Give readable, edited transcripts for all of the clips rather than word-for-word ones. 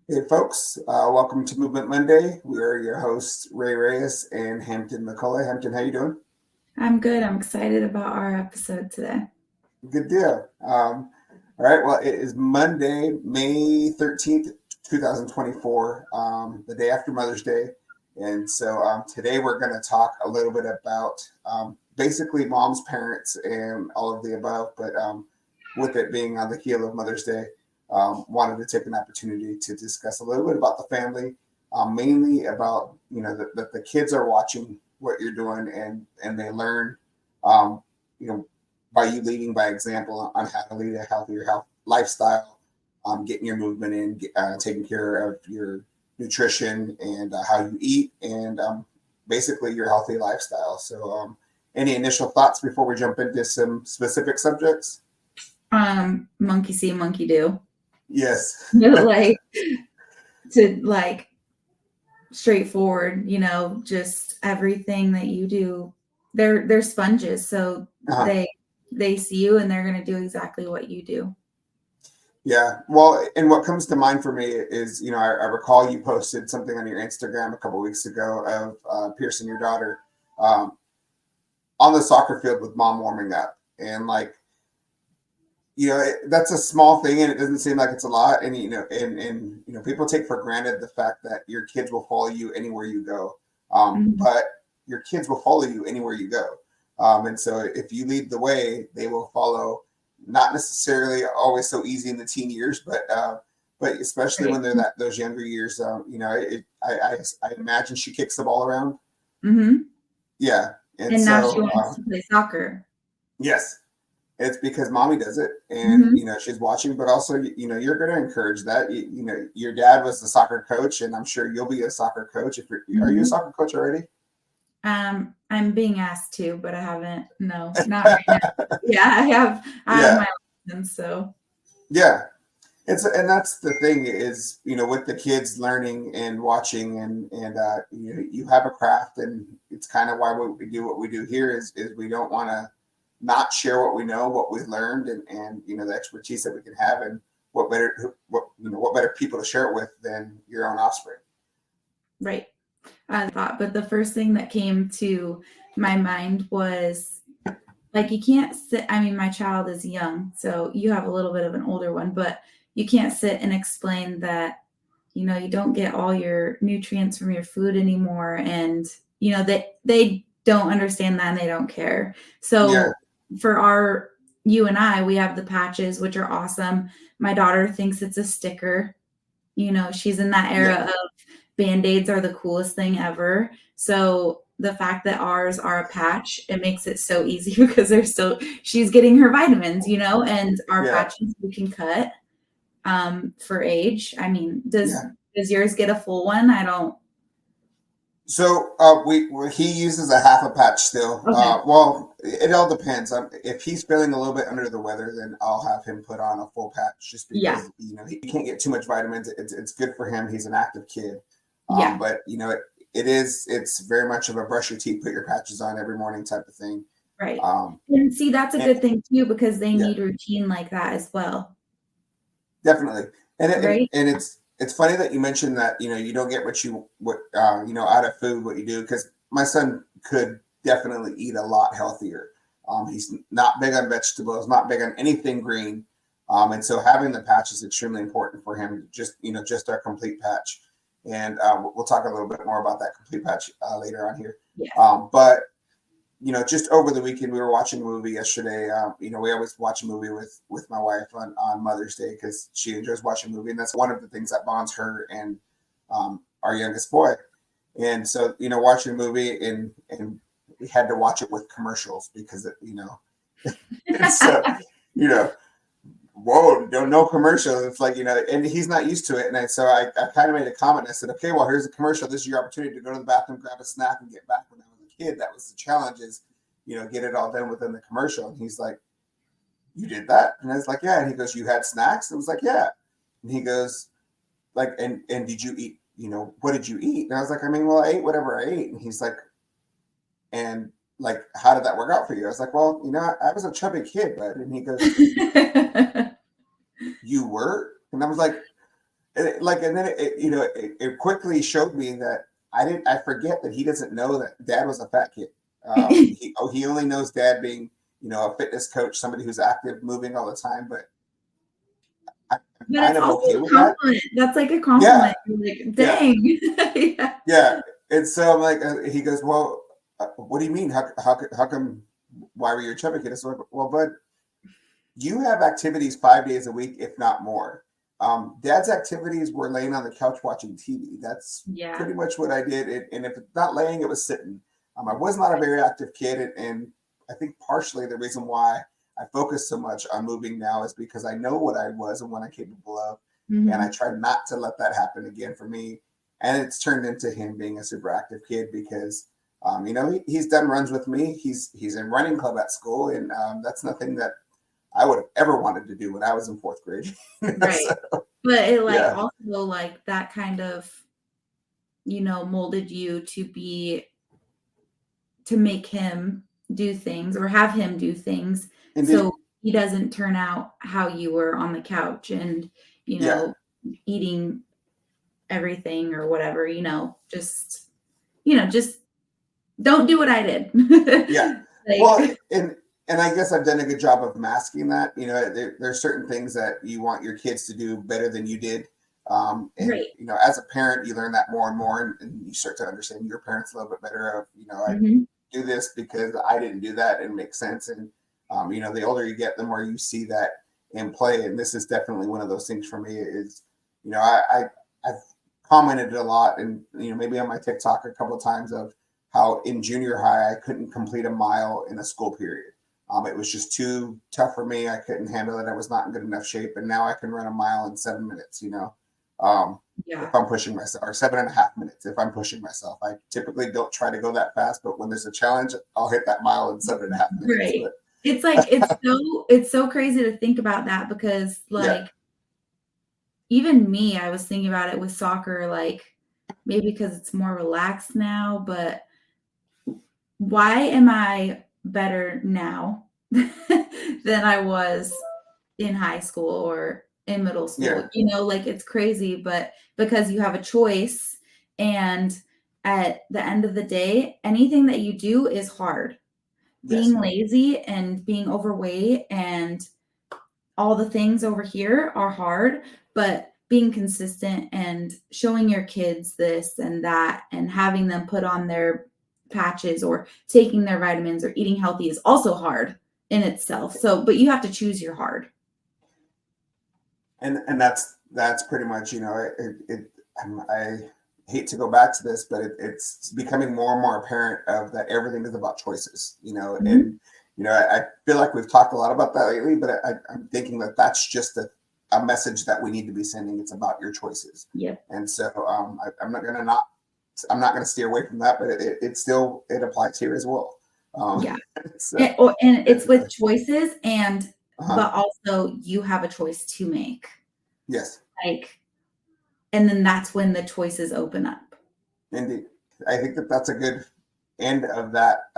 Hey folks, welcome to Movement Monday. We are your hosts, Ray Reyes and Hampton McCullough. Hampton, how you doing? I'm good. I'm excited about our episode today. Good deal. All right, well, it is Monday, May 13th, 2024, the day after Mother's Day. And so today we're going to talk a little bit about basically moms, parents, and all of the above. But with it being on the heel of Mother's Day, wanted to take an opportunity to discuss a little bit about the family, mainly about, that the kids are watching what you're doing and they learn, um, you know, by you leading by example on how to lead a healthier health lifestyle, getting your movement in, taking care of your nutrition and how you eat, and basically your healthy lifestyle. So, any initial thoughts before we jump into some specific subjects? Monkey see, monkey do. Yes. Like to straightforward, just everything that you do. They're sponges, so Uh-huh. they see you and they're gonna do exactly what you do. Yeah. Well, and what comes to mind for me is, I recall you posted something on your Instagram a couple weeks ago of Pearson, your daughter, um, on the soccer field with mom warming up. And like, that's a small thing and it doesn't seem like it's a lot. And, people take for granted the fact that your kids will follow you anywhere you go. Mhm. But your kids will follow you anywhere you go. And so if you lead the way, they will follow. Not necessarily always so easy in the teen years, but especially Right. when they're those younger years, I imagine she kicks the ball around. Hmm. Yeah. And And now she so, wants to play soccer. yes, it's because mommy does it, and Hmm. she's watching. But also, you're going to encourage that. Your dad was the soccer coach, and I'm sure you'll be a soccer coach. Are you a Hmm. soccer coach already? I'm being asked to, but I haven't. No, not right now. Yeah, I have Yeah, my license, so yeah. And that's the thing is, with the kids learning and watching, and you have a craft, and it's kind of why we do what we do here is we don't want to not share what we know, what we've learned, and the expertise that we can have, and what better people to share it with than your own offspring. right. I thought, but the first thing that came to my mind was like, you can't sit. I mean, my child is young, so you have a little bit of an older one, but you can't sit and explain that, you don't get all your nutrients from your food anymore. And, they don't understand that and they don't care. Yeah, So for you and I, we have the patches, which are awesome. My daughter thinks it's a sticker. She's in that yeah, era of Band-Aids are the coolest thing ever. So the fact that ours are a patch, it makes it so easy because she's getting her vitamins, and our yeah, patches we can cut for age. I mean, does yeah. does yours get a full one? I don't. So he uses a half a patch still. Okay. Well, it all depends. If he's feeling a little bit under the weather, then I'll have him put on a full patch just Yeah. because he can't get too much vitamins. It's good for him. He's an active kid, Yeah. but it's very much of a brush your teeth, put your patches on every morning type of thing. Right. Um, And see, that's a and, good thing too because they yeah, need routine like that as well. definitely. Right? And it's funny that you mentioned that you don't get what out of food what you do, because my son could definitely eat a lot healthier. He's not big on vegetables, not big on anything green, and so having the patch is extremely important for him. Just our complete patch, and we'll talk a little bit more about that complete patch later on here. Yes. But just over the weekend, we were watching a movie yesterday. We always watch a movie with my wife on Mother's Day because she enjoys watching a movie, and that's one of the things that bonds her and our youngest boy. And so, watching a movie and we had to watch it with commercials because and so, you know, whoa, no commercial. It's like, and he's not used to it. So I kind of made a comment. I said, okay, well, here's a commercial. This is your opportunity to go to the bathroom, grab a snack, and get back. When I was a kid, that was the challenge is, get it all done within the commercial. And he's like, you did that? And I was like, yeah. And he goes, you had snacks? And I was like, yeah. And he goes, like, and did you eat, what did you eat? And I was like, I mean, well, I ate whatever I ate. And he's like, and like, how did that work out for you? I was like, well, I was a chubby kid, bud. And he goes, you were? And I was like, and then it quickly showed me that I forget that he doesn't know that dad was a fat kid. He only knows dad being, a fitness coach, somebody who's active, moving all the time. But I'm But kind it's of also okay a with that. compliment. That's like a Yeah, compliment. You're like, yeah, dang. Yeah. yeah. And so I'm like, he goes, well, what do you mean? How come? Why were you a chubby kid? I said, well, bud, you have activities 5 days a week, if not more. Dad's activities were laying on the couch watching TV. That's Yeah. pretty much what I did. And if it's not laying, it was sitting. I was not a very active kid. And I think partially the reason why I focus so much on moving now is because I know what I was and what I'm capable of. And I Hmm. try not to let that happen again for me. And it's turned into him being a super active kid because, he's done runs with me. He's in running club at school. And that's nothing that I would have ever wanted to do when I was in fourth grade. Right. So, But it like yeah, also like that kind of, molded you to make him do things or have him do things indeed. so he doesn't turn out how you were on the couch and, you Yeah, know, eating everything or whatever, just don't do what I did. yeah. Well, Like, and I guess I've done a good job of masking that. There's certain things that you want your kids to do better than you did. And right. as a parent, you learn that more and more, and you start to understand your parents a little bit better. Of I Mhm. do this because I didn't do that, and it makes sense. And the older you get, the more you see that in play. And this is definitely one of those things for me. Is I've commented a lot, and maybe on my TikTok a couple of times of how in junior high I couldn't complete a mile in a school period. It was just too tough for me. I couldn't handle it. I was not in good enough shape, and now I can run a mile in 7 minutes. If Yeah. I'm pushing myself, or 7.5 minutes if I'm pushing myself. I typically don't try to go that fast, but when there's a challenge, I'll hit that mile in 7.5 minutes. Right. But It's like it's so crazy to think about that because yeah, like even me, I was thinking about it with soccer, like maybe because it's more relaxed now, but why am I better now than I was in high school or in middle yeah, school? Like it's crazy, but because you have a choice and at the end of the day, anything that you do is hard. yes, Being lazy and being overweight and all the things over here are hard, but being consistent and showing your kids this and that and having them put on their patches or taking their vitamins or eating healthy is also hard in itself. So, but you have to choose your hard. and that's pretty much I hate to go back to this, but it's becoming more and more apparent of that everything is about choices. Mhm. And I feel like we've talked a lot about that lately, but I'm thinking that that's just a message that we need to be sending. It's about your choices, Yep. and so I'm not going to steer away from that, but it still it applies here as well. Um, Yeah. so And it's it's with choices uh-huh. but also you have a choice to make. Yes, Like, and then that's when the choices open up. indeed. I think that that's a good end of that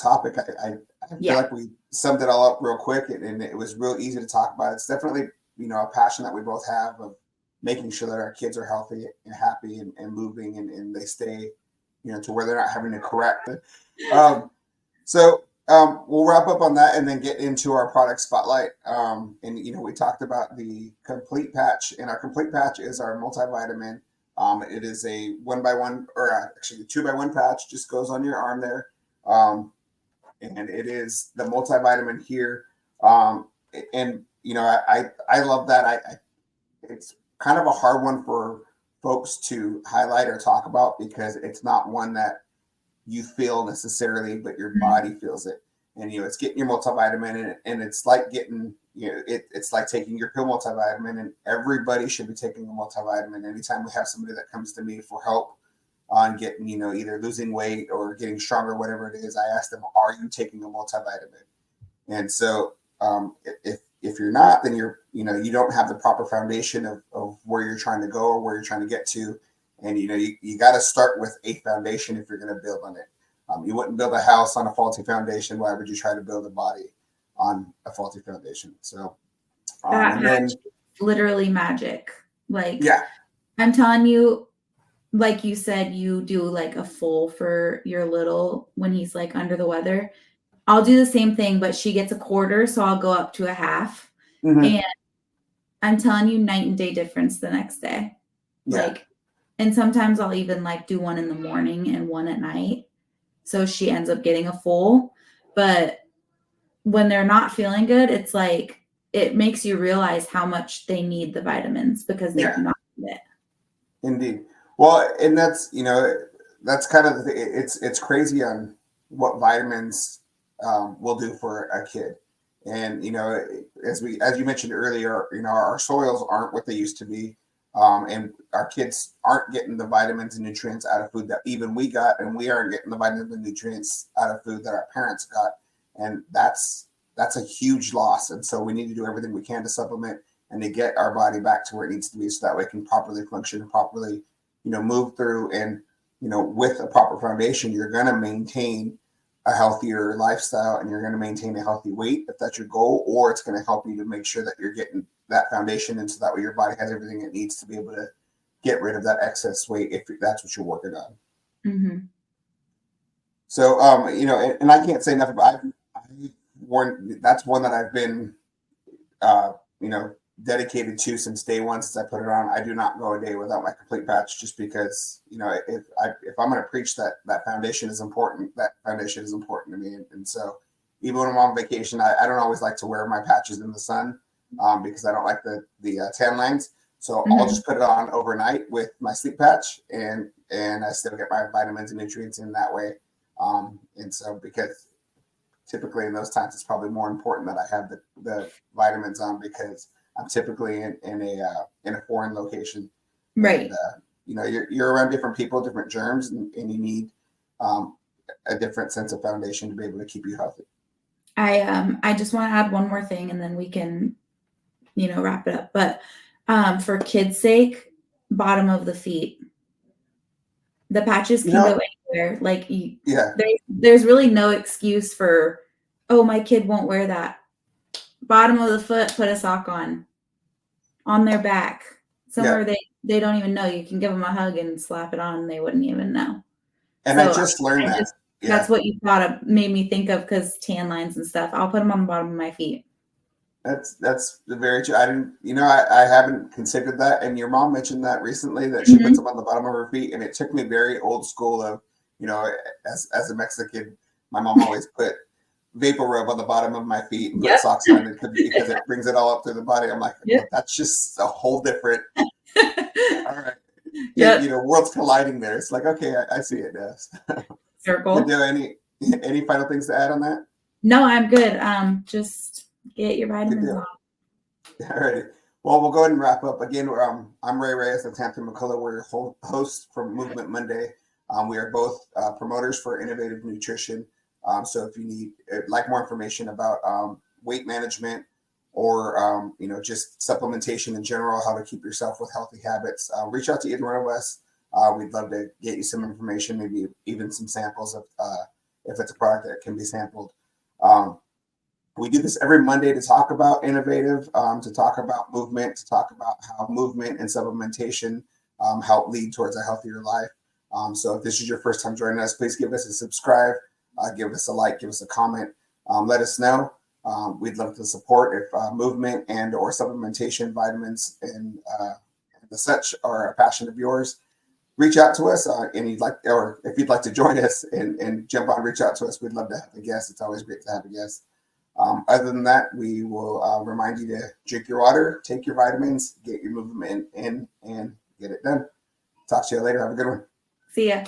topic. I feel Yeah. like we summed it all up real quick, and it was real easy to talk about. It's definitely a passion that we both have of making sure that our kids are healthy and happy and moving and they stay to where they're not having to correct. Um, so we'll wrap up on that and then get into our product spotlight. And we talked about the complete patch, and our complete patch is our multivitamin. It is a 1x1, or actually 2x1 patch, just goes on your arm there. And it is the multivitamin here. And I love that. It's kind of a hard one for folks to highlight or talk about because it's not one that you feel necessarily, but your Mhm. body feels it. And it's getting your multivitamin, and it's like getting it's like taking your pill multivitamin, and everybody should be taking a multivitamin. Anytime we have somebody that comes to me for help on getting either losing weight or getting stronger, whatever it is, I ask them, are you taking a multivitamin? And so if you're not, then you don't have the proper foundation of where you're trying to go or where you're trying to get to. And you got to start with a foundation if you're going to build on it. You wouldn't build a house on a faulty foundation. Why would you try to build a body on a faulty foundation? So That and patch then is literally magic. Like, Yeah. I'm telling you, like you said, you do like a full for your little when he's like under the weather. I'll do the same thing, but she gets a quarter, so I'll go up to a half. Hmm. And I'm telling you, night and day difference the next day. Yeah. Like, and sometimes I'll even like do one in the morning and one at night. So she ends up getting a full. But when they're not feeling good, it's like it makes you realize how much they need the vitamins because they Yeah. do not need it. Indeed. Well, and that's, that's kind of the thing. It's crazy on what vitamins will do for a kid. And, as you mentioned earlier, our soils aren't what they used to be. And our kids aren't getting the vitamins and nutrients out of food that even we got, and we aren't getting the vitamins and nutrients out of food that our parents got. And that's a huge loss. And so we need to do everything we can to supplement and to get our body back to where it needs to be, so that way it can properly function and properly, move through. And, with a proper foundation, you're going to maintain a healthier lifestyle, and you're going to maintain a healthy weight if that's your goal, or it's going to help you to make sure that you're getting that foundation. And so that way your body has everything it needs to be able to get rid of that excess weight if that's what you're working on. Mm-hmm. So, and I can't say enough about, I've worn, that's one that I've been, uh, you know, dedicated to since day one, since I put it on. I do not go a day without my complete patch, just because, if I'm going to preach that foundation is important, that foundation is important to me. And so even when I'm on vacation, I don't always like to wear my patches in the sun, because I don't like the tan lines. So I'll just put it on overnight with my sleep patch, and I still get my vitamins and nutrients in that way. And so, because typically in those times, it's probably more important that I have the vitamins on, because I'm typically in a foreign location. Right. And you're around different people, different germs, and you need a different sense of foundation to be able to keep you healthy. I just want to add one more thing, and then we can, wrap it up. But for kids' sake, bottom of the feet. The patches You can know, go anywhere. Like yeah, there's really no excuse for, oh, my kid won't wear that. Bottom of the foot, put a sock on their back, yeah. somewhere they don't even know. You can give them a hug and slap it on, and they wouldn't even know. And I So just learned I that. just Yeah, that's what you thought of, made me think of, because tan lines and stuff. I'll put them on the bottom of my feet. that's very true. I didn't, I haven't considered that. And your mom mentioned that recently, that she puts Mm-hmm. them on the bottom of her feet, and it took me very old school of, as a Mexican, my mom always put vapor rub on the bottom of my feet and put Yep. socks on it, because it brings it all up through the body. I'm like, Yep. well, that's just a whole different. All right, Yep. worlds colliding there. It's like, okay, I see it now. Did Circle. there any final things to add on that? No, I'm good. Just get your Good vitamins on. deal. All righty. Well, we'll go ahead and wrap up. Again, I'm Ray Reyes of Hampton McCullough. We're your host from Movement Monday. We are both promoters for innovative nutrition. So if you need like more information about weight management, or just supplementation in general, how to keep yourself with healthy habits, reach out to either one of us. We'd love to get you some information, maybe even some samples of if it's a product that can be sampled. Um, we do this every Monday to talk about innovative, to talk about movement, to talk about how movement and supplementation help lead towards a healthier life. So if this is your first time joining us, please give us a subscribe, give us a like, give us a comment, let us know. We'd love to support if movement and or supplementation, vitamins, and the such are a passion of yours. Reach out to us, and or if you'd like to join us and jump on, reach out to us. We'd love to have a guest. It's always great to have a guest. Other than that, we will remind you to drink your water, take your vitamins, get your movement in, and get it done. Talk to you later. Have a good one. See ya.